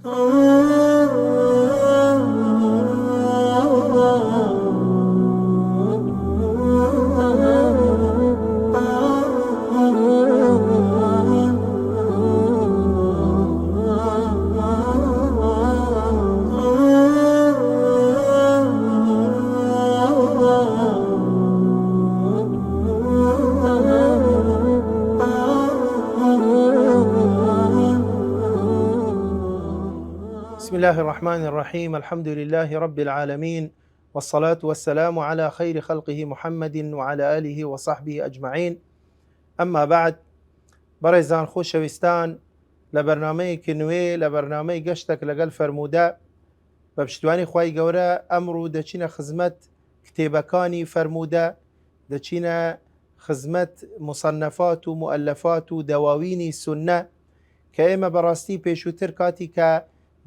بسم الله الرحمن الرحيم. الحمد لله رب العالمين، والصلاة والسلام على خير خلقه محمد وعلى آله وصحبه أجمعين. أما بعد، بەڕێزان خۆشەویستان، لە بەرنامەیەکی نوێ لە بەرنامەی گەشتێک لەگەڵ فەرموودە بە پشتیوانی خوای گەورە ئەمڕۆ دەچینە خزمەت کتێبەکانی فەرموودە، دەچینە خزمەت مصنفات و مؤلفات و دەواوینی سونە کە ئێمە بەڕاستی پێشووتر کاتی کە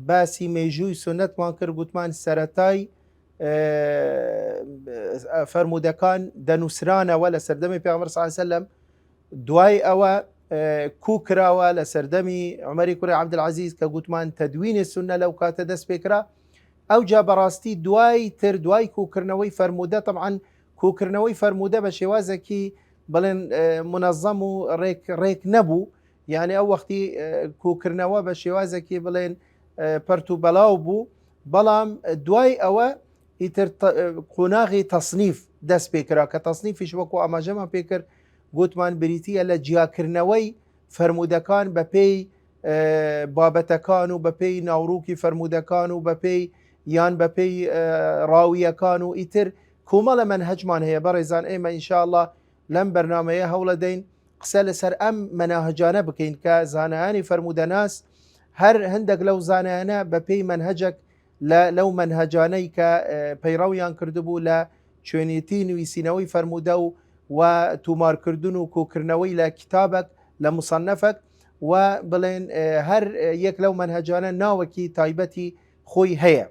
باسی مێژووی سونەتمان کرد گوتمان سەرەتای فەرموودەکان دەنووسرانەوە لە سەردەمی پێغەمبەر صلی الله علیه وسلم، دوای ئەوە کوو کراوە لە سەردەمی عومەری کوڕی عەبدولعەزیز کە گوتمان تەدوینی سونە لەو کاتە دەست پێکرا. ئەوجا بەڕاستی دوای کوکردنەوەی فەرموودە، طبعاً کوکردنەوەی فەرموودە بە شێوازێکی بڵێن منەظەم و ڕێک نەبوو، یعنی ئەو وەختی کوکردنەوە بە شێوازێکی بڵێن پەرت و بەڵاو بوو، بەڵام دوای ئەوە ئیتر قۆناغی تەصنیف دەست پێکرا کە تەصنیفیش وەکو ئاماژەمان پێکرد گوتمان بریتیە لە جیاکردنەوەی فەرموودەکان بە پێی بابەتەکان و بە پێی ناوڕووکی فەرموودەکان و بە پێی یان بە پێی ڕاویەکان و ئیتر کۆمەڵە مەنهەجمان هەیە. بەڕێزان ئێمە ئینشاءالله لەم بەرنامەیە هەوڵە دەین قسە لەسەر ئەم مەناهجانە بکەین کە زانایانی فەرموودەناس هەر هەندێک لەو زانایانە بە پێی مەنهەجێک لەو مەنهەجانەی کە پەیڕەویان کردبوو لە شوێنێتی نوویسینەوەی فەرموودە و تومارکردن و کۆکردنەوەی لە کتابێک لە مصنفێک و بڵێن هەر یەک لەو مەنهەجانە ناوەکی تایبەتی خۆی هەیە.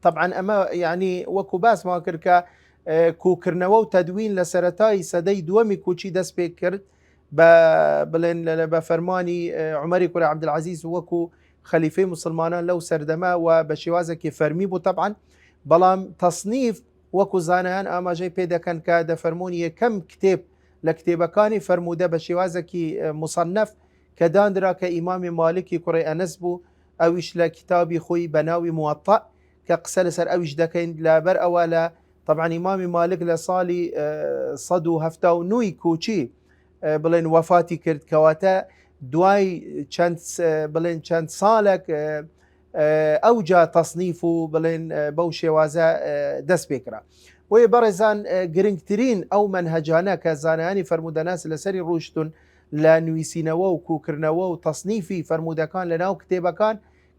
طبعاً ئەمە یعنی وەکو باسمان کرد کە کوکردنەوە و تەدوین لە سەرەتای سەدەی دووەمی کوچی دەست پێ کرد بڵێن بە فەرمانی عومەری کوڕی عەبدولعەزیز وەکو خەلیفەی مسلمانان لەو سەردەما و بە شێوازێکی فەرمی بوو. طبعاً بەڵام تەصنیف وەکو زانایان ئاماژەی پێ دەکەن کە دەفەرمون یەکەم کتێب لە کتێبەکانی فەرموودە بە شێوازێکی مصنف کە دانرا کە ئیمامی مالکی کوڕی ئەنەس بوو، ئەویش لە کتابی خۆی بە ناوی موەطە کە قسە لەسەر ئەویش دەکەین لەبەر ئەوە لە طبعاً ئیمامی مالک لە ساڵی 179 کوچی بڵێن وەفاتی کرد، کەواتە دوای چەند ساڵێک ئەوجا تەصنیف و بڵێن بەو شێوازە دەست پێکرا. بۆیە بەڕێزان گرنگترین ئەو مەنهەجانە کە زانایانی فەرموودەناس لەسەری ڕۆشتون لە نوویسینەوە و کوکردنەوە و تەصنیفی فەرموودەکان لە ناو کتێبەکان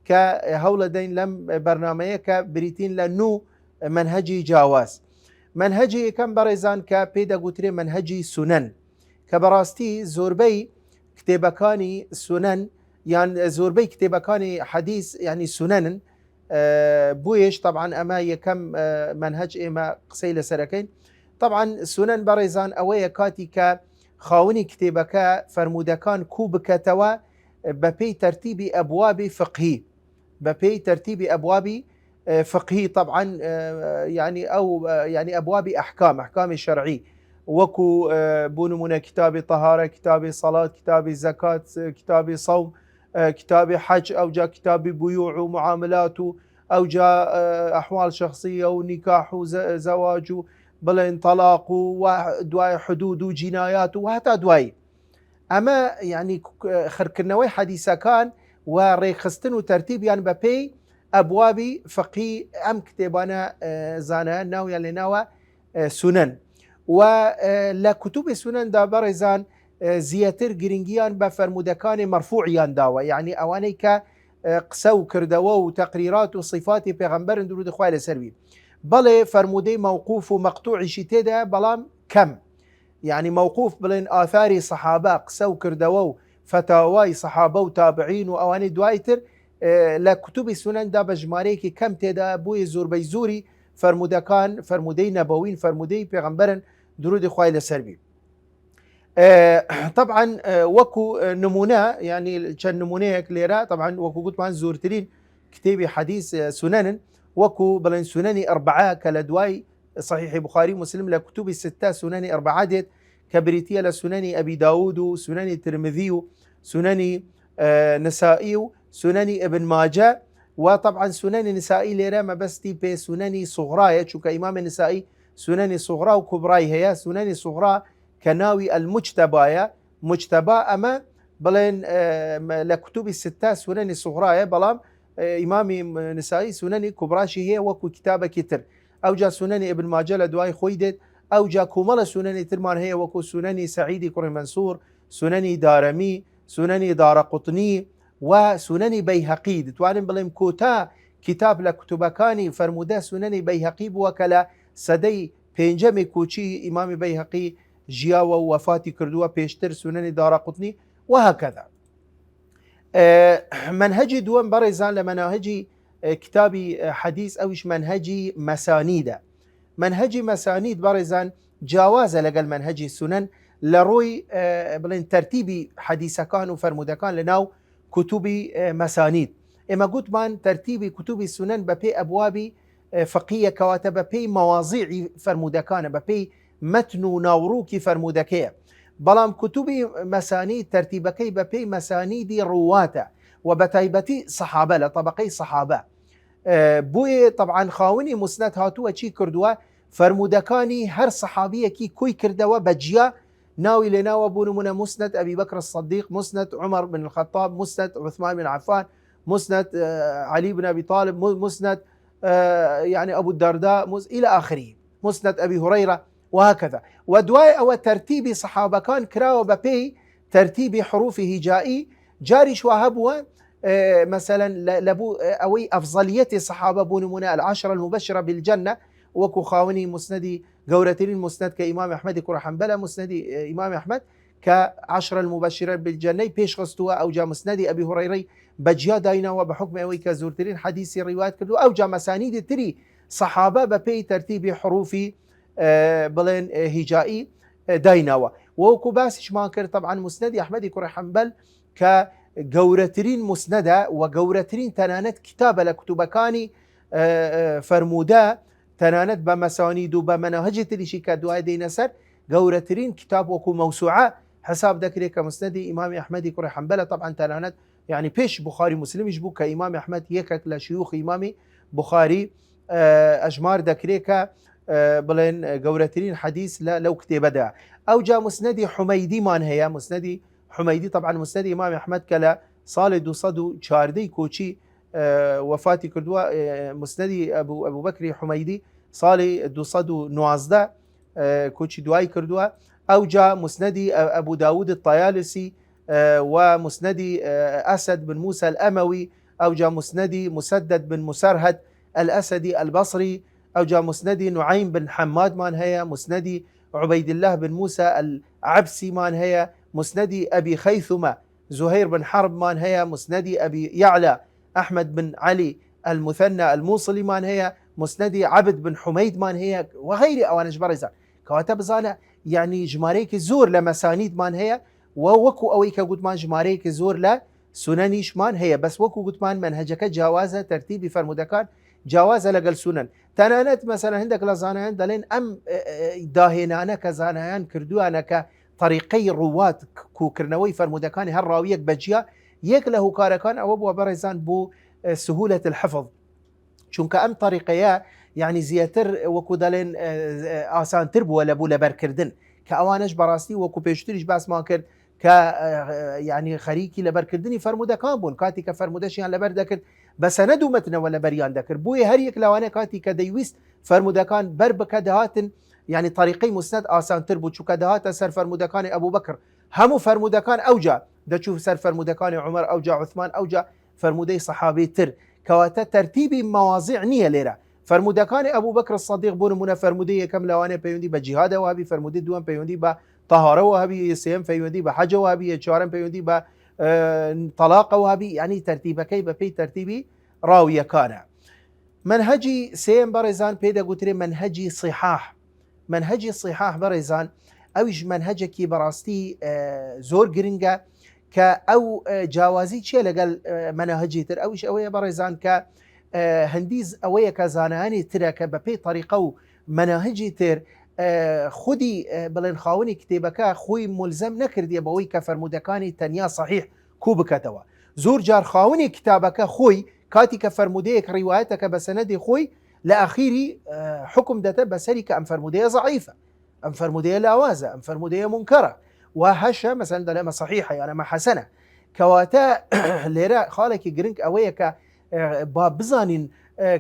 کە هەوڵە دەین لەم بەرنامەیە کە بریتین لە نوو منهەجی جیاواز. منهەجی یەکەم بەڕێزان کە پێ دەگوترێ منهەجی سونەن کە بەڕاستی زۆربەی کتێبەکانی سونەن یان زۆربەی کتێبەکانی حەدیث ینی سونەنن، بۆیش طبعاً ئەمە یەکەم منهەج ئێمە قسەی لەسەرەکەین. طبعاً سونەن بەڕێزان ئەوەیە کاتی کە خاوەنی کتێبەکە فەرموودەکان کوو بکەتەوە بە پێی تەرتیبی ئەبوابی فقهی، بە پێی تەرتیبی ئەبوابی فقهی طبعاً يعني أو يعني أبواب أحكام شرعي وكو بونمونا كتاب طهارة، كتاب صلاة، كتاب زكاة، كتاب صوم، كتاب حج، أو جاء كتاب بيوع ومعاملات، أو جاء أحوال شخصية ونكاح وزواج بلين طلاق ودواء حدود وجنايات وهتا دواي. أما يعني خركنوي حديثة كان وريخستن وترتيب يعني ببي ئەبوابی فقی ئەم کتێبانە زانایان ناویان لێناوە سونەن و لە کوتوبی سونەندا بەڕێزان زیاتر گرنگیان بە فەرموودەکانی مەرفوعیان داوە، یعنی ئەوانەی کە قسە و کردەوە و تەقریرات و صفاتی پێغەمبەرن درود خوای لەسەر بی. بەڵێ فەرموودەی مەوقوف و مەقتوعیشی تێدا بەڵام کەم، یعنی مەوقوف بڵێن ئاثاری سەحابە قسە و کردەوە و فتاوای سەحابە و تابعین و ئەوانەی دوایتر لە کوتوبی سونەندا بە ژمارەیەکی کەم تێدا، بۆیە زۆربەی زۆری فەرموودەکان فەرموودەی نەبەوین فەرموودەی پێغەمبەرن درودی خوای لەسەر بی. طبعا وكو نمونه يعني كان نمونيك ليرا طبعا وكو قلت مان زورترين كتابي حديث سنن وكو بلين سنني أربعة كالدواي صحيح بخاري مسلم لكتب الستة سنني أربعة ديت كبريتية لسنني أبي داود سنني ترمذي سنني نسائي سنني ابن ماجه وطبعا سنني نسائي ليرا ما بستي بي سنني صغراء شو كإمام النسائي سنني صغراء وكبراء هي سنني صغراء كناوي المجتبايا مجتبى أما بلين لكتب الستة سنني صغراء بلام إمامي نسائي سنني كبراشي هي وكو كتابة كتر أو جا سنني ابن ماجه لدواي خويدت أو جا كمال سنني ترمان هي وكو سنني سعيدي كري منصور سنني دارمي سنني دار قطني وسنني بيهقي دتوانن بلين كوتا كتاب لكتبكاني فرمودا سنني بيهقي بوكلا سدي پێنجەمی کوچی ئیمامی بەیهەقی ژیاوە و وەفاتی کردووە پێشتر سونەنی دارەقوتنی وهكذا. منهجی دووەم بەڕێزان لە مناهجی کتابی حەدیث ئەویش منهجی مەسانیدە. منهجی مەسانید بەڕێزان جیاوازە لەگەڵ منهجی سونەن لە ڕۆی بڵێن تەرتیبی حەدیثەکان و فەرمودەکان لەناو کتوبی مەسانید. ئێمە گوتمان تەرتیبی کتوبی سونەن بە پێی ئەبوابی فقیە کەواتە بە پێی مەواضیعی فەرمودەکانە بە پێی مەتن و ناوڕووکی فەرمودەکەیە. بەڵام کتوبی مەسانید تەرتیبەکەی بە پێی مەسانیدی ڕواتە و بە تایبەتی سەحابە لە طەبەقەی سەحابە. بۆیە طبعاً خاوەنی موسنەد هاتووە چی کردووە فەرمودەکانی هەر سەحابیەکی کوی کردەوە بە جیا ناوی لێناوە بوو نمونە مسند ئەبی بەکر الصدیق مسند عمر بن الخطاب مسند عثمان بن عفان مسند علي بن أبي طالب مسند يعني أبو الدرداء إلى آخره مسند أبي هريرة وهكذا. ودواي أو ترتيب صحابة كان كراو ببي ترتيب حروف هجائي جاري شو هبوا مثلا لبو أوي أفضلية الصحابة بونمونا العشرة المبشرة بالجنة وكو خاوني مسندي قورتين مسند كإمام أحمد كرة حنبلة مسندي إمام أحمد كعشرة المبشرة بالجنة بيش غستوا أو جا مسندي أبي هريرة بجيا داينا وبحكم أوي كزورتين حديثي روايات كردو أو جا مسانيد تري صحابة ببي ترتيب حروفي بلين هجائي دايناوا وكو باسش ما كر طبعا مسندي أحمد كرة حنبل كقورتين مسندة وقورتين تنانت كتابة لكتبكاني فرمودا تنانت بمسانيد وبمناهج تريشي كدواء دينا سر قورتين كتاب وكو موسوعة حساب ذكري كمسندي إمام أحمد كرة حنبل طبعا تنانت يعني بيش بخاري مسلم يجبو كإمام أحمد يكك لشيوخ إمامي بخاري أجمار ذكريك بلين قورتين حديث لو كتب دا أو جاء مسندي حميدي مان هي مسندي حميدي طبعا مسندي إمام أحمد كلا صالد وصدو شاردي كوشي وفاتي كردوا مسندي أبو بكر حميدي صالد وصدو نوازدا كوشي دواي كردوا أو جاء مسندي أبو داود الطيالسي ومسندي أسد بن موسى الأموي أو جاء مسندي مسدد بن مسرهد الأسدي البصري أو جاء مسندي نعيم بن حماد مان هي مسندي عبيد الله بن موسى العبسي مان هي مسندي أبي خيثمة زهير بن حرب مان هي مسندي أبي يعلى أحمد بن علي المثنى الموصلي مان هي مسندي عبد بن حميد مان هي وغيري أوانش برزة كواتب زالة يعني جماريك زور لمسانيد مان هي ووكو أويك قلت مان جماريك زور لا سننيش مان هي بس وكو قلت مان منهجك جوازة ترتيب فرمودكان جوازة لقل سنن تنانت مثلا عندك لزانيان دلين أم داهنانا كزانيان كردوانا كطريقي روات كوكرنوي فرمودكان هالراويك بجيا يك له كاركان أو أبو برزان بو سهولة الحفظ چونك أم طريقيا يعني زياتر وكو دلين آسان تربو ولا بو لبركردن كأوانش براستي وكو بيشتريش باس ما كرد ك يعني خريكي لبركردني فرمودا كان بون كاتي كفرموداشيان لبردكرد بس ندو متنا ولا بريان دكر بوي هريك لوانا كاتي كديويست فرمودا كان بربك دهاتن يعني طريقي مسند آسان تربو شو كدهات سر فرمودا كان أبو بكر همو فرمودا كان أوجا دا تشوف سر فرمودا كان عمر أوجا عثمان أوجا فرمودي صحابي تر كواتا ترتيبي مواضيع نية ليرة فرمودا كان أبو بكر الصديق بون منا فرمودي كم لوانا بيوندي بجهاد وهابي فرمودي دوان بيوندي با طهارة وهابي سيم بيوندي بحج وهابي شارم بيوندي با طلاق وهابي يعني ترتيبه كي ببي ترتيبي راوية كان منهجي سيم برزان بيدا قتري منهجي صحاح منهجي صحاح برزان اوش منهجك براستي زور جرينجا كأو جوازي شيء لقال مناهجي تر اوش اوية بريزان ك هنديز اوية كزاناني ترى كببي طريقة مناهجي تر خودی بڵێن خاوەنی کتێبەکە خۆی ملزەم نەکردیە بەوەی کە فەرمودەکانی تەنیا صحیح کوو بکەتەوە. زۆر جار خاوەنی کتابەکە خۆی کاتی کە فەرمودەیەک ڕیوایەتەکە بە سەنەدی خۆی لە ئاخیری حکم دەدە بەسەری کە ئەم فەرمودەیە ضعیفە، ئەم فەرمودەیە لاوازە، ئەم فەرمودەیە منکەرە و هەشە مەسەن دەڵێمە صحیحە یان ئەمە حەسەنە. کەواتە لێرە خاڵێکی گرنگ ئەوەیە کە با بزانین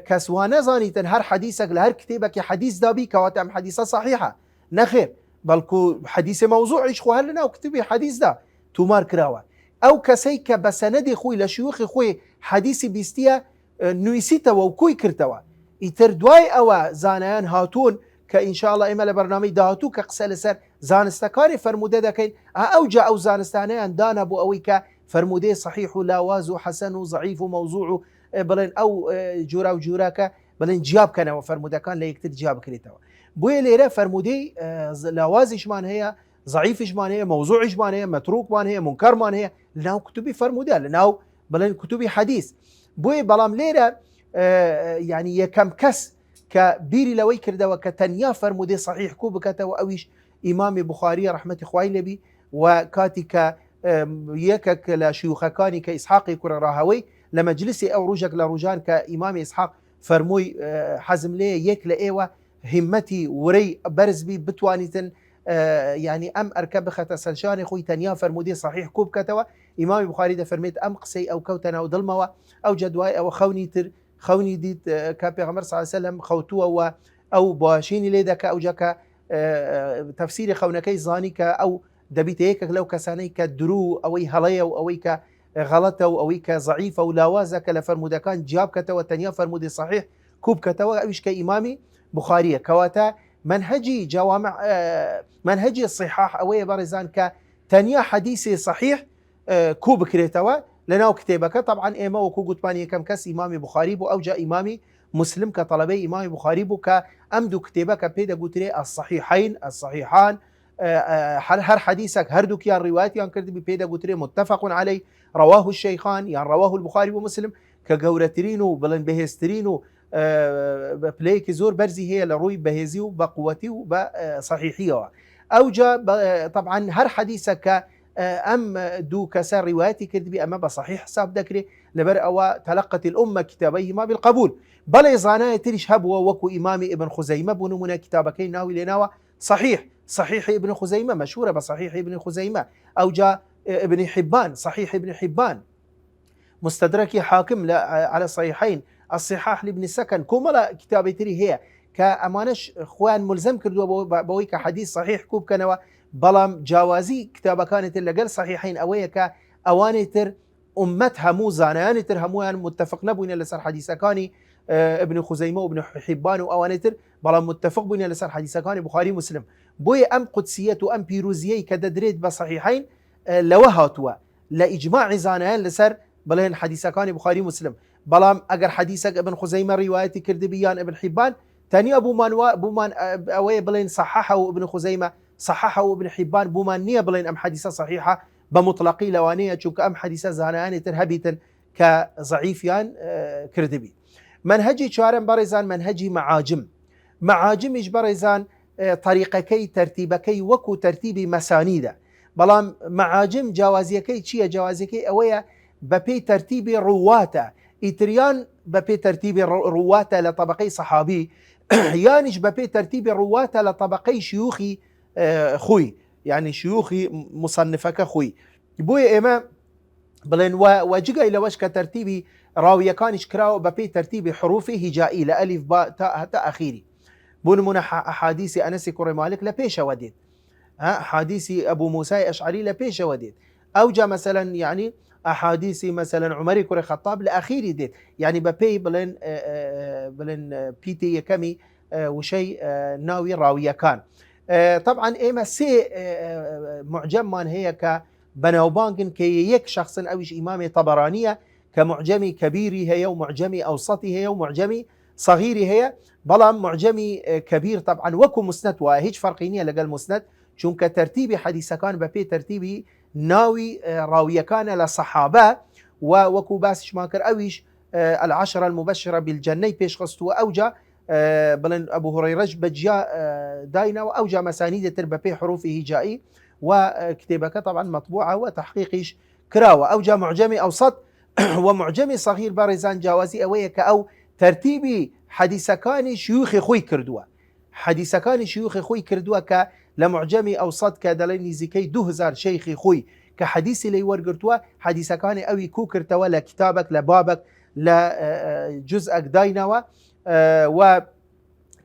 کەس وا نەزانیتن هەر حەدیثێک لە هەر کتێبێکی حەدیث دابی کەواتە ئەم حەدیثە صحیحە، نەخێر، بەڵکو حەدیثی مەوزوعیش خۆ هەر لەناو کتێبی حەدیثدا تومار کراوە. ئەو کەسەی کە بە سەنەدی خۆی لە شیوخی خۆی حەدیثی بیستیە نوویسیتەوە و کوی کردەوە. ئیتر دوای ئەوە زانایان هاتوون کە ئینشاءڵڵا ئێمە لە بەرنامەی داهاتوو کە قسە لەسەر زانستەکانی فەرمودە دەکەین، ئەوجا ئەو زانستانەیان دانا بۆ ئەوەی کە فەرمودەی صحیح و لاواز و حەسەن و ضعیف و مەوزوع و بڵێن ئەو جورا و جوراکە بڵێن جیاب بکەنەوە فەرمودەکان لە یەکتر جیاب بکرێتەوە. بۆیە لێرە فەرمودەی لاوازیشمان هەیە، ضعیفیشمان هەیە، مەوزوعیشمان هەیە، مەتروکمان هەیە، منکەرمان هەیە لەناو کتوبی فەرمودە، لەناو بڵێن کتوبی حەدیث. بۆیە بەڵام لێرە یعنی یەکەم کەس کە بیری لەوەی کردەوە کە تەنیا فەرمودەی صحیح کوو بکەتەوە ئەویش ئیمامی بوخاری ڕەحمەتی خوای لێبی و کاتی کە یەکێک لە شیوخەکانی کە ئیسحاقی کوڕە ڕاهەوەی لە مەجلیسی ئەو ڕۆژێک لە ڕۆژان کە ئیمامی ئیسحاق فەرمووی حەزم لێ یەک لە ئێوە هیمەتی وەرەی بەرزبی بتوانیتن یعنی ئەم ئەرکە بخەتە سەرشانی خۆی تەنیا فەرمودەی صحیح کوو بکەتەوە. ئیمامی بوخاری دەفەرمێت ئەم قسەی ئەو کەوتە ناو دڵمەوە، ئەو جەدوای ئەوە خەونی دیت کە پێغەمبەر صلی الله علیه وسلم خەوتووە ئەو باشینی لێ دەکە ئەوجا کە تەفسیری خەونەکەی زانی کە ئەو دەبیتە یەکێک لەو کەسانەی کە درو ئەوەی هەڵەیە و ئەوەی کە غەڵەتە و ئەوەی کە ضعیفە و لاوازە کە لە فەرمودەکان جیاب بکەتەوە تەنیا فەرمودەی صحیح کوو بکەتەوە، ئەویش کە ئیمامی بوخاریە. کەواتە منهجی جوامع منهجی صحاح ئەوەیە بەڕێزان کە تەنیا حەدیثی صحیح کوو بکرێتەوە لەناو کتێبەکە. طبعا ئێمە وەکو گوتمان یەکەم کەس ئیمامی بوخاری بوو، ئەوجا ئیمامی مسلم کە تەڵەبەی ئیمامی بوخاری بوو کە ئەم دوو کتێبە کە پێ دەگوترێ الصحیحین الصحیحان، هەر حەدیثێک هەردووکیان ڕیوایەتیان کردبی پێ دەگوترێ متفق عەلەیه رواه الشیخان یان رواه البخاری و مسلم، کە گەورەترین و بڵێن بەهێزترین و پلەیەکی زۆر بەرزی هەیە لە ڕووی بەهێزی و بە قووەتی و بە صحیحیەوە. ئەوجا طبعا هەر حەدیثێک کە ئەم دوو کەسە ڕیوایەتی کردبی ئەمە بە صحیح حساب دەکرێت لەبەر ئەوە تەلەقەت الأمة کتابەیهما بالقبول. بەڵێ زانایە تریش هەبووە وەکو ئیمامی ئیبن خوزەیمە بوو نمونە کتابەکەی ناوی لێناوە صحيح ابن خزيمة، مشهورة بصحيح ابن خزيمة، أو جاء ابن حبان صحيح ابن حبان، مستدرك حاكم على الصحيحين، الصحاح لابن سكن، كوملا كتابي تري هي كأمانش خوان ملزم كردوا بويك حديث صحيح كوب كانوا بلام جوازي كتابة كانت اللي قال صحيحين أويك أوانتر أمتها مو زانانتر هموان متفق نبوين لسر حديث كاني ابن خزيمة وابن حبان وأوانتر بلام متفق بوين لسر حديث كاني بخاري مسلم. بوي أم قدسية وأم بيروزية كددريد بصحيحين لوهاتوا لإجماع زانان لسر بلين حديث كاني بخاري مسلم. بلام أجر حديثك ابن خزيمة روايتي كردبيان ابن حبان تاني بومان أوي بلين صححه ابن خزيمة صححه ابن حبان بومان نية بلين أم حديثة صحيحة بمطلقي لوانية شوك أم حديثة زانان ترهبيتا كضعيفيان كردبي. منهجي شارم بريزان منهجي معاجمش بريزان طريقكي ترتيبكي وكو ترتيبي مسانيدة. بلام معاجم جوازيكي چيا جوازيكي أويا ببي ترتيبي رواتا إتريان ببي ترتيبي رواتا لطبقي صحابي يانش ببي ترتيبي رواتا لطبقي شيوخي خوي يعني شيوخي مصنفك خوي بوي إما بلين وجيغا إلى وشك ترتيبي راوية كانش كراو ببي ترتيبي حروفي هجائي لألف باء تاء أخيري. بونمونا أحاديث أنس كري مالك لبيش وديت، أحاديث أبو موسى أشعري لبيش وديت، أو جا مثلا يعني أحاديث مثلا عمر كري خطاب لأخيري ديت، يعني ببي بلين بيتي يكمي وشي ناوي راوية كان. طبعا إما سي معجم من هي كبناوبانكن كي يك شخص أوش إمامي طبرانية كمعجمي كبيري هي ومعجمي أوسطي هي ومعجمي صغيري هي. بلام معجمي كبير طبعا وكو مسند وهيج فرقينية لقى المسند چونکە ترتیبی حەدیسەکان بەپێ ترتیبی ناوی ڕاویەکانە لە سەحابە و وەکو باسیشمان کرد ئەویش العشرة المبشرة بالجنة پێشخستووە ئەوجا بڵێن ئەبو هورەیرەش بەجیا داینەوە ئەوجا مەسانیدە تر بەپێ حروفی هیجایی و کتێبەکە طبعا مطبوعة و تحقیقیش کراوە ئەوجا معجمی ئەوسەط و معجمی صغیر بەڕێزان جیاوازی ئەوەیە کە ئەو ترتیبی حەدیسەکانی شیوخی خۆی کردووە حەدیسەکانی شیوخی خۆی کردووە کە لە معجمی ئەوسەط کە دەڵێن نزیکەی 2000 شەیخی خۆی کە حەدیسی لێی وەرگرتووە حەدیسەکانی ئەوی کوو کردەوە لە کتابێک لە بابێک لە جزئەک داینەوە و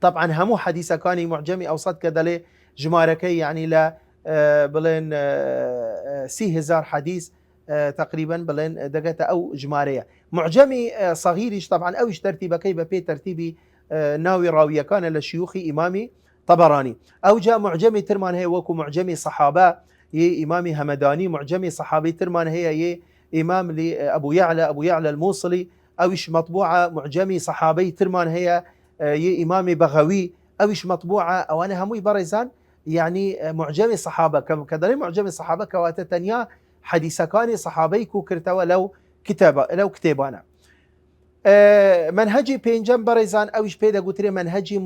طبعا هەموو حەدیسەکانی معجمی ئەوسەط کە دەڵێ ژمارەکەی یعنی لە بڵێن 30,000 حەدیث تقریبا بڵێن دەگەتە ئەو ژمارەیە معجمی صغیریش طبعا ئەویش ترتیبەکەی بەپێ ترتیبی ناوی ڕاویەکانە لە شیوخی ئیمامی طبراني ئەوجا معجمی ترمان هەیە وەکو معجمی صحابە یە ئیمامی هەمەدانی معجمی صحابی ترمان هەیە یە ئیمام ئەبو یعلى الموصلي ئەویش مطبوعە معجمی صحابەی ترمان هەیە یە ئیمامی بەغەوی ئەویش مطبوعە ئەوانە هەمووی بەڕێزان يعني معجمی صحابە کە دەڵێن معجمی صحابە کەواتە تەنیا حەدیسەکانی صحابەی کوو کردەوە لەو کتێبانە منهجی پێنجەم بەڕێزان ئەویش پێ دەگوترێ منهجی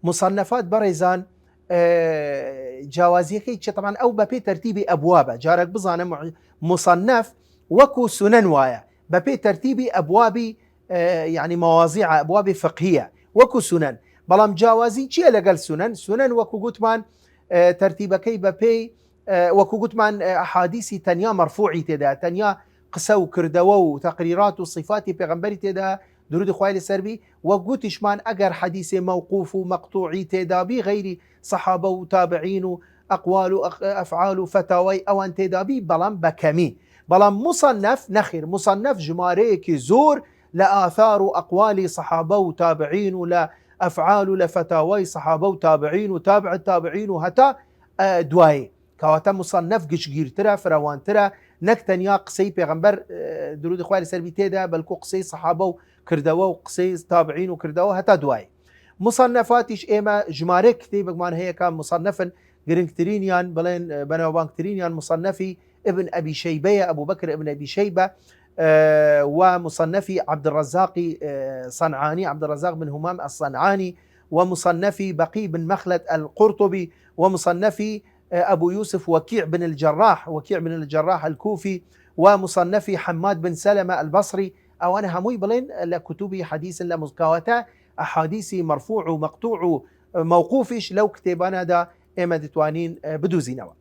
مصنفات بەڕێزان جیاوازیەکەی چ طبعا ئەو بەپێ ترتیبی ئەبوابە جارێک بزانە مصنف وەکو سنن وایە بەپێ ترتیبی ئەبوابی يعني مواضيع ئەبوابی فقهیە وەکو سنن بەڵام جیاوازی چییە لەگەڵ سنن وەکو گوتمان ترتیبەکەی بەپێی وەکو گوتمان ئەحادیسی تەنیا مەرفوعی تێدا تەنیا قسە و کردەوە و تەقریرات و صفاتی پێغەمبەری تێدا درود خوای لەسەربی وە گوتیشمان ئەگەر حەدیث موقوف و مەقطوعی تێدابی غەیری سەحابە و تابعین و ئەقوال و ئەفعال و فتاوای ئەوان تێدابی بەڵام بەکەمی بەڵام مصنف نەخیر مصنف ژمارەیەکی زۆر لە ئاثار و ئەقوالی سەحابە و تابعین و لە ئەفعال و لە فتاوای سەحابە و تابعین و تابع التابعین و هەتا دوایی کەواتە مصنف گشتگیرترە فراوانترە نەک تەنیا قسەی پێغەمبەر درود خوای لەسەربی تێدا بەلکو قسەی سەحابە و کردەوە و قسەی تابعین و کردەوە هەتا دوای مصنفاتیش ئێمە ژمارە کتێبێکمان هەیە کە مصنفن گرنگترینیان بڵێن بەناوبانگترینیان مصنفی ابن ئەبی شەیبەیە ئەبوو بەکر ابن ئەبی شەیبە ومصنفي عبد الرزاق صنعاني عبد الرزاق بن همام الصنعاني ومصنفي بقي بن مخلد القرطبي ومصنفي أبو يوسف وكيع بن الجراح الكوفي ومصنفي حماد بن سلمة البصري أو أنا هموي بلين لكتبي حديث لمزكاوتا أحاديثي مرفوع ومقطوع وموقوفش لو كتبنا دا إما دتوانين بدوزينوا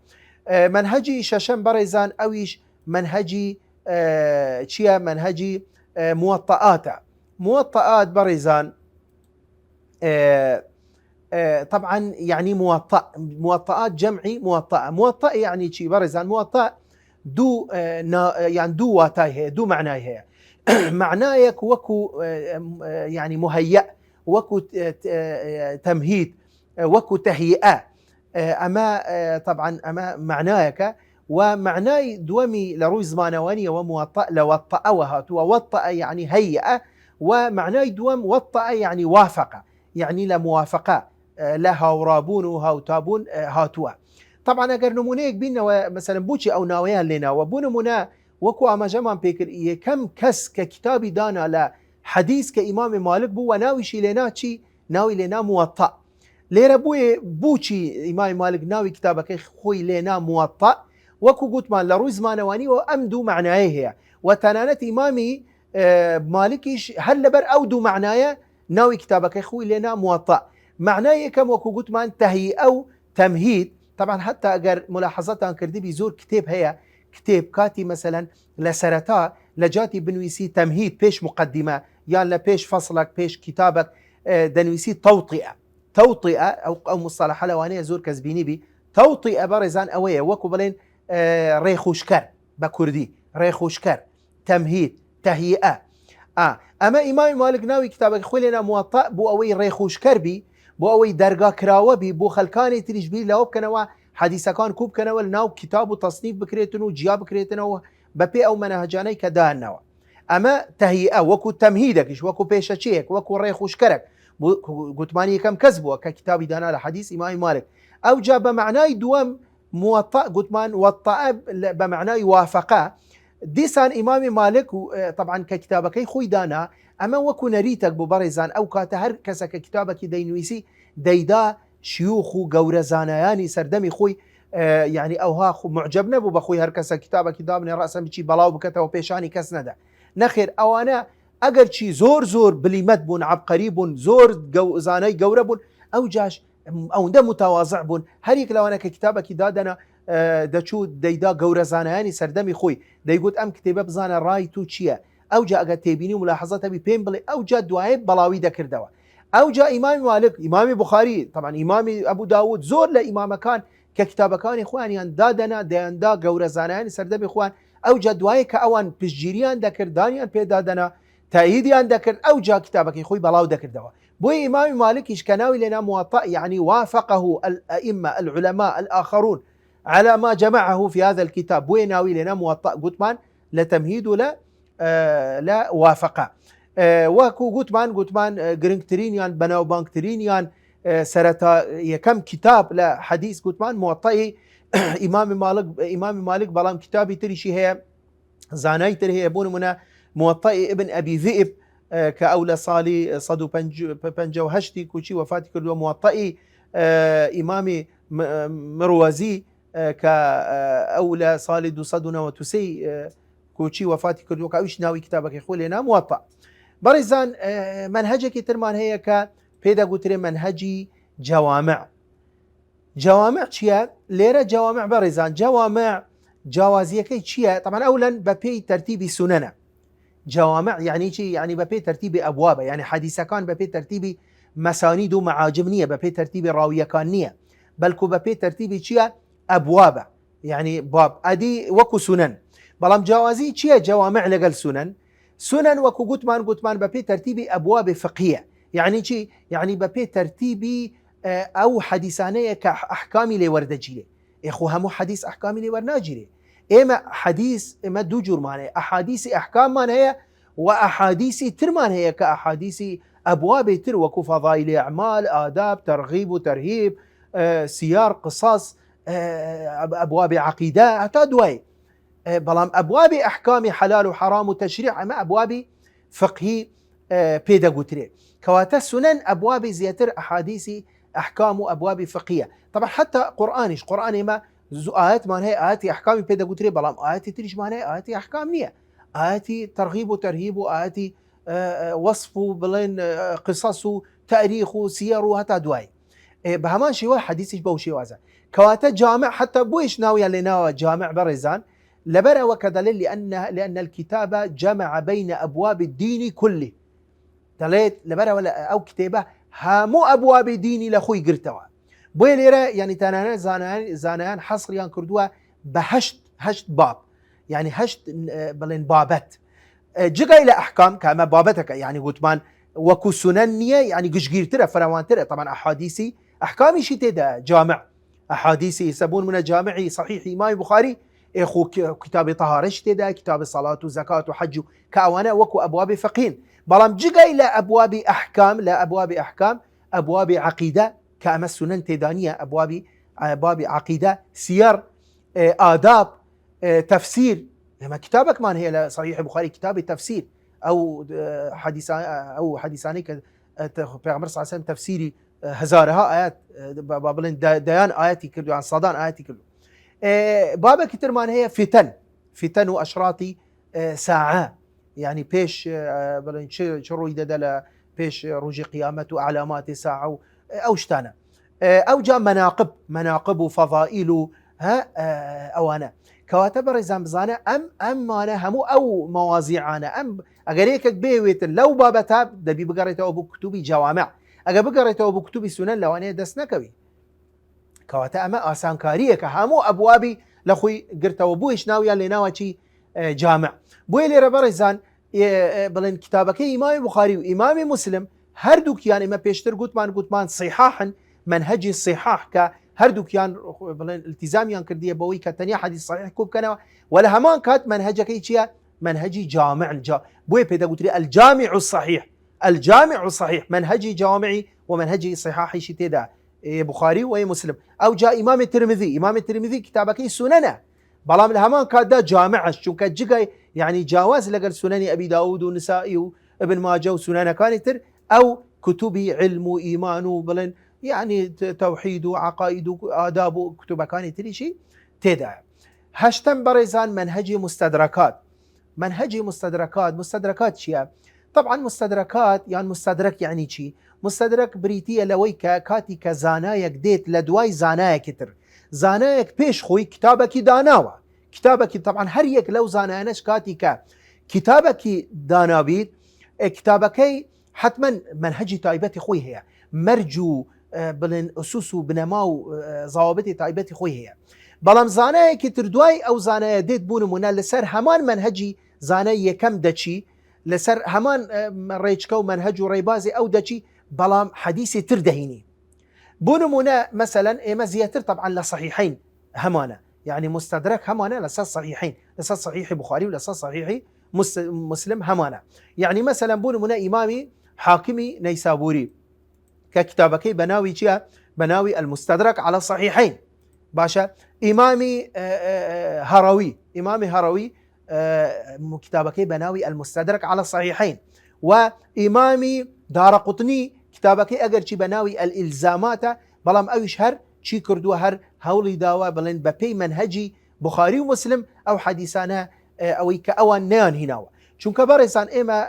منهجي شاشن بريزان أويش منهجي چیە منهجی موطئات بەڕێزان طبعا يعني موطئات جمعي موطأ يعني چی بەڕێزان موطأ يعني دوو واتای هەیە دوو معنای هەیە معنایەک وەکو يعني مهيأ وەکو تمهيد وەکو تهيئة أما طبعا أما معنایەکە ومعناي دومي لروي زمانوانية وموطأ لوطأ وهاتوا وطأ يعني هيئة ومعناي دوم وطأ يعني وافق يعني لموافقة لها ورابون وهاوتابون هاتوا طبعا اگر نمونيك بينا مثلا بوشي او ناويان لنا وبونمونا وكو اما جمان بيكر كم كس ككتابي دانا لحديث كإمام مالك بو وناويشي لنا چي ناوي لنا موطأ ليرا بوشي إمام مالك ناوي كتابك خوي لنا موطأ وەکو گوتمان لە ڕووی زمانەوانی و ئەم دوو معنایە هەیە و تەنانەت ئیمامی مالکیش هەر لەبەر ئەو دوو معنایە ناوی کتابەکەی خۆی لێنا موطأ معنای یەکەم وەکو گوتمان تەهیئە و تەمهید طبعا حتى ئەگەر ملاحەزەتان کردبی زۆر کتێب هەیە کتێب کاتی مەسەلەن لە سەرەتا لە جاتی بنویسی تەمهید پێش مقدمە یان لە پێش فەصلێک پێش کتابێک دەنویسی تەوطئە ئەو مستەلاحە لەوانەیە زۆر کەس بینیبی تەوطئە بەڕێزان ئەوەیە وەکو بڵێن ڕێخوشکەر بە کوردی ڕێخوشکەر تەمهید تەهیئە ئەمە ئیمامی مالک ناوی کتابێکی خۆی لێنا موطأ بۆ ئەوەی ڕێخوشکەر بی بۆ ئەوەی دەرگا کراوە بی بۆ خەڵکانی تریش بی لەوە بکەنەوە حەدیسەکان کوب بکەنەوە لەناو کتاب و تەصنیف بکرێتن و جیا بکرێتنەوە بەپێ ئەو مەنهەجانەی کە دانەوە ئەمە تەهیئە وەکو تەمهیدێکیش وەکو پێشەچەیەک وەکو ڕێخوشکەرێک گوتمانی یەکەم کەس بووە کە کتابی دانا لە حەدیث ئیمامی مالک أو جاء بمعناي دوم موطأ قوتمان وطأ بمعناي وافقه دیسان ئیمامی مالک و طبعا کە کتابەکەی خۆی دانا ئەمە وەکو نەریتەک بۆ بەڕێزان ئەو کاتە هەر کەسەکە کتابێکی دەینویسی دەیدا شیوخ و گەورە زانایانی سەردەمی خۆی یعنی ئەوها معجب نەبوو بەخۆی هەر کەسە کتابێکی دابنێ ڕاستە بچی بەڵاو بکەتەوە پێشانی کەس نەدا نەخێر ئەوانە ئەگەر چی زۆر زۆر بلیمەت بوون عەبقەری بوون زۆر زانای گەورە بوون ئەو جاش ئەوەندە متەواضع بوون هەریەک لەوانە کە کتابێکی دادەنا دەچوو دەیدا گەورە زانایانی سەردەمی خۆی دەیگوت ئەم کتێبە بزانە ڕای تو چییە ئەو جا ئەگە تێبینی و ملاحەزەتەبی پێم بڵێ ئەو جا دوایێ بەڵاوی دەکردەوە ئەو جا ئیمامی مالک ئیمامی بوخاری طبعا ئیمامی ئەبوو داود زۆر لە ئیمامەکان کە کتابەکانی خۆیانیان دادەنا دەیاندا گەورە زانایانی سەردەمی خۆیان ئەو جا دوایە کە ئەوان پشتگیریان دەکرد دانیان پێدادەنا تاییدیان دەکرد ئەو جا کتابەکەی خۆی بەڵاو دەکردەوە بۆی ئیمامی مالکیش کە ناوی لێنا موطأ يعني وافقه الأئمة العلماء الآخرون على ما جمعه في هذا الكتاب بوي ناوي لنا موطأ قوتمان لتمهيد لا وافقه وكو قوتمان جرينكترينيان بناو بانكترينيان سرتا يكم كتاب لحديث قوتمان موطئي إمام مالك بلام كتابي تريشي هي زاناي تري هي بون منا موطئي ابن أبي ذئب كأولى صالي صدو بنجو هشتي كوشي وفاتي كردو موطئي إمامي مروزي كأولى صالي دو صدنا وتسي كوشي وفاتي كردو كأوش ناوي كتابك يقول لنا موطأ برزان منهجك ترمان هي كبيدا قتري منهجي جوامع چيا ليرة جوامع برزان جوامع جوازيكي چيا طبعا أولا ببي ترتيب سننة جوامع يعني شيء يعني ببي ترتيب أبواب يعني حديثة كان ببي ترتيب مسانيد ومعاجم نية ببي ترتيب راوية كان نية بلكو ببي ترتيب شيا أبواب يعني باب أدي وكو سنن بلام جوازي شيا جوامع لقل سنن وكو قوتمان ببي ترتيب أبواب فقهية يعني شيء يعني ببي ترتيب أو حديثانية كأحكامي لوردجيلي إخو همو حديث أحكامي لورناجيلي إما حديث إما دو جرمان هي أحاديث أحكام من هي وأحاديث ترمان هي كأحاديث أبواب تر وكو فضائل أعمال آداب ترغيب وترهيب سيار قصص أبواب عقيدة حتى دواي بلام أبواب أحكام حلال وحرام وتشريع أما أبواب فقهي بيداغوتري كواتا سنن أبواب زياتر أحاديث أحكام وأبواب فقهية طبعا حتى قرآن ما آيات ما هي آيات أحكام بيداغوتري بلام آيات تريش ما هي آيات أحكام نية آيات ترغيب وترهيب وآيات وصف بلين قصص تاريخ سير حتى دواي بهمان شيء حديث بوشي وازا كواتا جامع حتى بويش ناوي اللي ناوي جامع برزان لبرا وكدليل لأن الكتاب جمع بين أبواب الدين كله دليت لبرا ولا أو كتابة هامو أبواب ديني لخوي قرتوا بوي ليرا يعني تنانا زانيان حصر يان كردوا بهشت باب يعني هشت بلين بابات جيغا إلى أحكام كما بابتك يعني قوتمان وكو سننية يعني قشقير ترى فروان ترى طبعا أحاديثي أحكامي شي تدا جامع أحاديثي يسبون من جامعي صحيح إمام بخاري إخو كتاب طهارش تدا كتاب الصلاة وزكاة وحج كأوانا وكو أبواب فقهين بلام جيغا إلى أبواب أحكام لا أبواب أحكام أبواب عقيدة كأما السنن تدانية أبواب عقيدة سير آداب تفسير لما كتابك ما هي صحيح البخاري كتاب التفسير أو حديثاني كبيغمبر صلى الله عليه وسلم تفسيري هزارها آيات بابلين ديان آياتي كله عن صدان آياتي كله بابا كتير ما هي فتن وأشراطي ساعة يعني بيش بلين شرو يددل بيش روجي قيامة وأعلامات ساعة أو شتانا أو جاء مناقب وفضائل أوانا كواتب رزام بزانا أم أنا همو أو مواضيعنا أم أجريك بيوت لو بابتاب دبي بقريته أبو كتبي جوامع أجا بقريته أبو كتبي سنن لو أنا دسنكوي كواتا أما آسان كاريه كهمو أبوابي لخوي قرته وبويش ناوي اللي ناوي جامع بوي اللي ربرزان بلين كتابك إمام بخاري وإمام مسلم هردوك يعني ما بيشتر قوتمان صحاحا منهجي الصحاح كهردوك يعني بلين التزام يعني كرديه بوي كتنيا حديث صحيح كوب كنا ولا همان كات منهجك إيشيا منهجي جامع بوي بيدا قلت لي الجامع الصحيح منهجي جامعي ومنهجي صحاحي شتيدا بخاري ومسلم. أو جاء إمام الترمذي كتابك سننه بلام الهمان كادا جامعش چونك جيغا يعني جاواز لقل سنن أبي داود ونسائي وابن ماجه وسنن كانتر أو كتب علم وإيمان بلن يعني توحيد وعقائد وآداب وكتب كانتر شيء تدا. هشتم بريزان منهجي مستدركات شيا. طبعا مستدركات يعني مستدرك يعني شي مستدرك بريتية لويكا كاتي كزانايك ديت لدواي زانايك كتر زانايك بيش خوي كتابك داناوا كتابك طبعا هريك لو زانانش كاتي كتابك دانابيت كتابك حتما منهجي تايبتي خوي هي مرجو بلن أسوسو بنماو ضوابطي تايبتي خوي هي بلام زانايك كتر دواي أو زانايا ديت بون منا لسر همان منهجي زانايا كم دچي لسر همان ريچكو منهج ريبازي أو دچي بلام حديثي تردهيني بونمونا مثلا إما زياتر طبعا لصحيحين همانا يعني مستدرك همانا لسا صحيحين لسا صحيح بخاري ولسا صحيح مسلم همانا يعني مثلا بونمونا إمامي حاكمي نيسابوري ككتابكي بناوي المستدرك على الصحيحين باشا إمامي هروي كتابكي بناوي المستدرك على الصحيحين وإمامي دارقطني كتابكي أجر شي بناوي الإلزامات بلام أوش هر شي كردو هر هولي داوا بلين ببي منهجي بخاري ومسلم أو حديثانا أو كأوان نيان هناوا چونك بارسان إما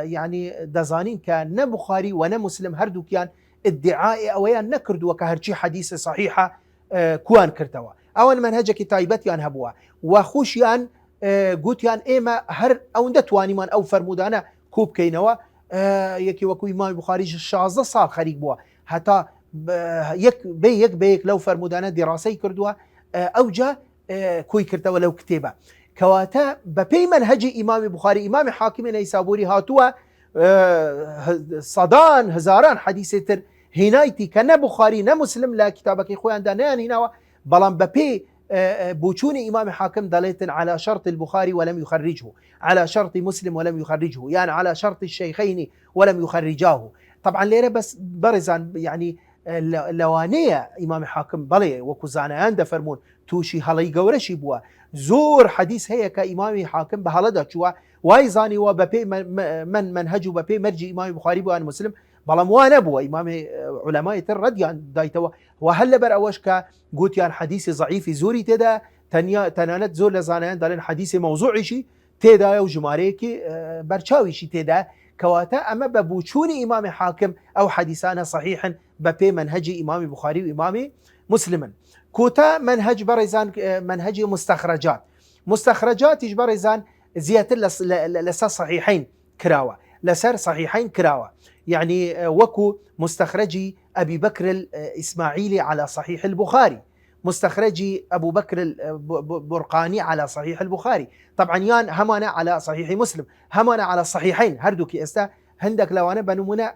يعني دزانين كان بخاري ونا مسلم هردو كان ادعاء أويان نكردو وكهرشي حديث صحيحة كوان كرتوا أوان منهجك تايبتيان هبوا وخوشيان قوتيان إما هر أو ندتواني من أو فرمودانا كوب كينوا يكي وكو إمام بخاري 16 سال خريج بوا حتى يك بيك لو فرمودانا دراسي كردوا أو جا كوي كرتوا لو كتابة كواتا ببي منهجي إمام بخاري إمام حاكم نيسابوري هاتوا صدان هزاران حديثتر هنايتي كنا بخاري نا مسلم لا كتابك خوان دانيان هنا بلان ببي بوچون إمام حاكم دليل على شرط البخاري ولم يخرجه على شرط مسلم ولم يخرجه يعني على شرط الشيخين ولم يخرجاه طبعا ليرة بس برزان يعني لوانية إمام حاكم بلي وكزانيان دفرمون توشي هلي قورشي بوا زور حديث هي كإمام حاكم بهلدا شوا وايزاني وببي من منهجه ببي مرجي إمام بخاري بوان مسلم بلام وانا بوا إمام علماء الرديان دايتوا وهل بر أوشكا قلت يعني حديث ضعيف زوري تدا تنانت زور لزانيان دالين حديث موضوعي شي تدا وجماريكي برشاوي شي تدا كواتا أما ببوشون إمام حاكم أو حديثانا صحيحا ببي منهجي إمام بخاري وإمام مسلما كوتا منهج برزان منهج مستخرجات برزان زيادة لسر صحيحين كراوة لسر صحيحين كراوة يعني وكو مستخرجي أبي بكر الإسماعيلي على صحيح البخاري مستخرجي أبو بكر البرقاني على صحيح البخاري طبعا يان همانا على صحيح مسلم همانا على الصحيحين هردوكي استا هندك لوانا بنمونا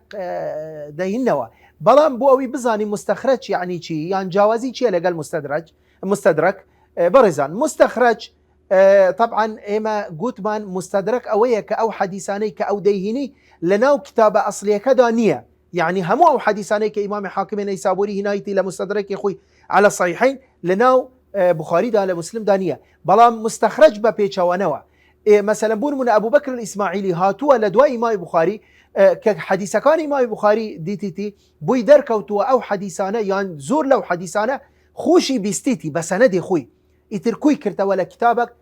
داينوا بلان بووي بزاني مستخرج يعني شي يعني جوازي شي لقال مستدرك برزان مستخرج طبعا إما قوتمان مستدرك أويك أو حديثانيك أو ديهني لناو كتابة أصلية كدانية يعني همو أو حديثانيك إمام حاكم نيسابوري هنايتي لمستدرك يخوي على الصحيحين لناو بخاري دا لمسلم دانية بلان مستخرج ببيتشوانوا مثلا بون من أبو بكر الإسماعيلي هاتوا لدواء إمام بخاري كحديث كان إمام بخاري دي بوي دركوتوا أو حديثانا يعني زور لو حديثانا خوشي بيستيتي بسندي خوي يتركوي كرتا ولا كتابك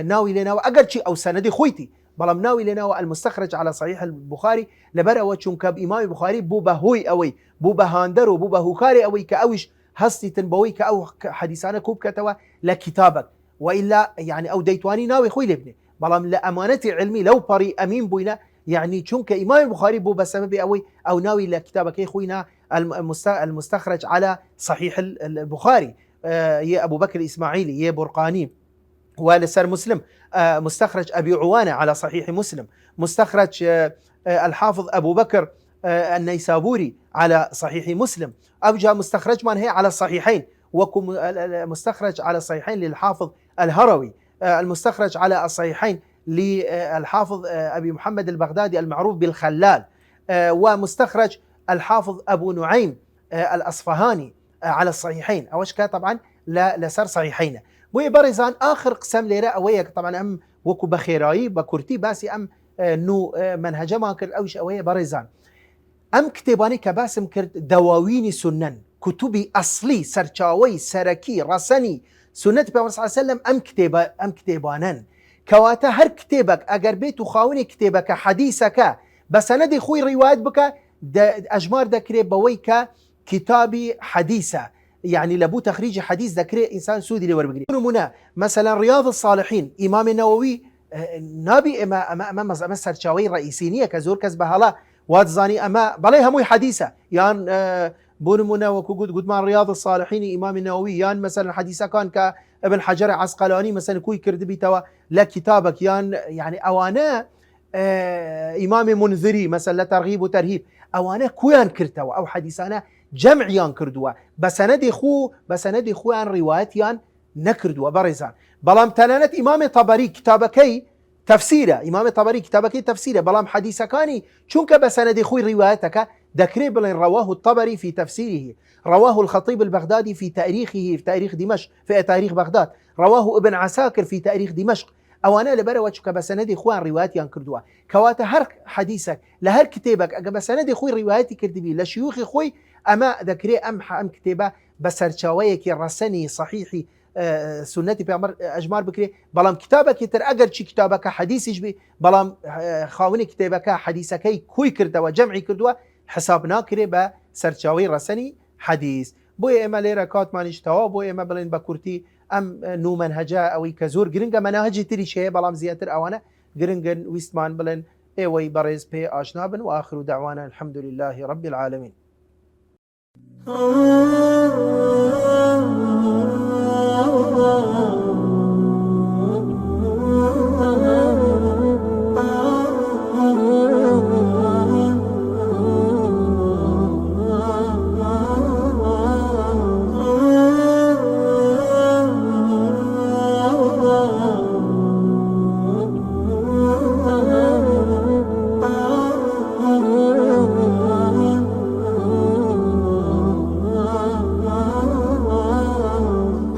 ناوي لنا أجر شيء أو سندي خويتي بلام ناوي لنا المستخرج على صحيح البخاري لبرا وشون كاب إمام البخاري بوبا هوي أوي بوبا هاندرو بوبا هوكاري أوي كأوش هستي تنبوي كأو حديثانا كوب كتوا لكتابك وإلا يعني أو ديتواني ناوي خوي لبني بلام لأمانتي علمي لو بري أمين بوينا يعني شونك إمام البخاري بوبا سبب أوي أو ناوي لكتابك يا خوينا المستخرج على صحيح البخاري يا أبو بكر الإسماعيلي يا برقاني ولسر مسلم مستخرج أبي عوانة على صحيح مسلم مستخرج الحافظ أبو بكر النيسابوري على صحيح مسلم أبجى مستخرج من هي على الصحيحين وكم مستخرج على الصحيحين للحافظ الهروي المستخرج على الصحيحين للحافظ أبي محمد البغدادي المعروف بالخلال ومستخرج الحافظ أبو نعيم الأصفهاني على الصحيحين أوش كان طبعا لا لسر صحيحين بوي برزان آخر قسم ليرة أويك طبعا أم وكو بخيراي بكورتي باسي أم نو منهجه ما كرد أوش أوية برزان أم كتاباني كباسم كرد دواوين سنن كتبي أصلي سرچاوي سركي رسني سنة بيغمبر صلى الله عليه وسلم أم كتابانن كواتا هر كتابك أجر بيت خاوني كتابك حديثك بس ندي خوي روايات بك أجمار ذكري بويك كتابي حديثة يعني لبو تخريج حديث ذكري إنسان سودي اللي وربقري منا مثلا رياض الصالحين إمام النووي نابي أما مسر شاوي رئيسينية كزور كزبهلا واتزاني أما بلاي هموي حديثة يعني بون منا وكو ما رياض الصالحين إمام النووي يعني مثلا حديثة كان كابن حجر عسقلاني مثلا كوي كردبي توا لا كتابك يعني أوانا إمام منذري مثلا ترغيب وترهيب أوانا كويان كرتوا أو حديثانا جمعيان كردوا بسندي خو عن روايتيان نكردوا برزان بلام تنانت إمام طبري كتابكي تفسيره إمام طبري كتابكي تفسيره بلام حديثة كاني چونك بسندي خوي روايتك ذكري بلين رواه الطبري في تفسيره رواه الخطيب البغدادي في تاريخه في تاريخ دمشق في تاريخ بغداد رواه ابن عساكر في تاريخ دمشق أوانا لبرا وجهك بسندي خوان روايتيان كردوا كواتا هر حديثك لهر كتابك أجا بسندي خوي روايتي كردبي لشيوخي خوي أما ذكري أم كتابة بسرچاويك رسني صحيحي سنتي بيعمر أجمار بكري بلام كتابك يتر أجر شي كتابك حديث يجبي بلام خاوني كتابك حديثكي كوي كردوا جمعي كردوا حسابنا كري بسرچاوي رسني حديث بوي إما ليرا كات مانيش توا بوي إما بلين بكورتي أم نو منهجا أو كزور جرينجا مناهج تري شيء بلام زياتر أوانا جرينجن ويستمان بلين إيوي بريز بي آشنابن وآخر دعوانا الحمد لله رب العالمين. Oh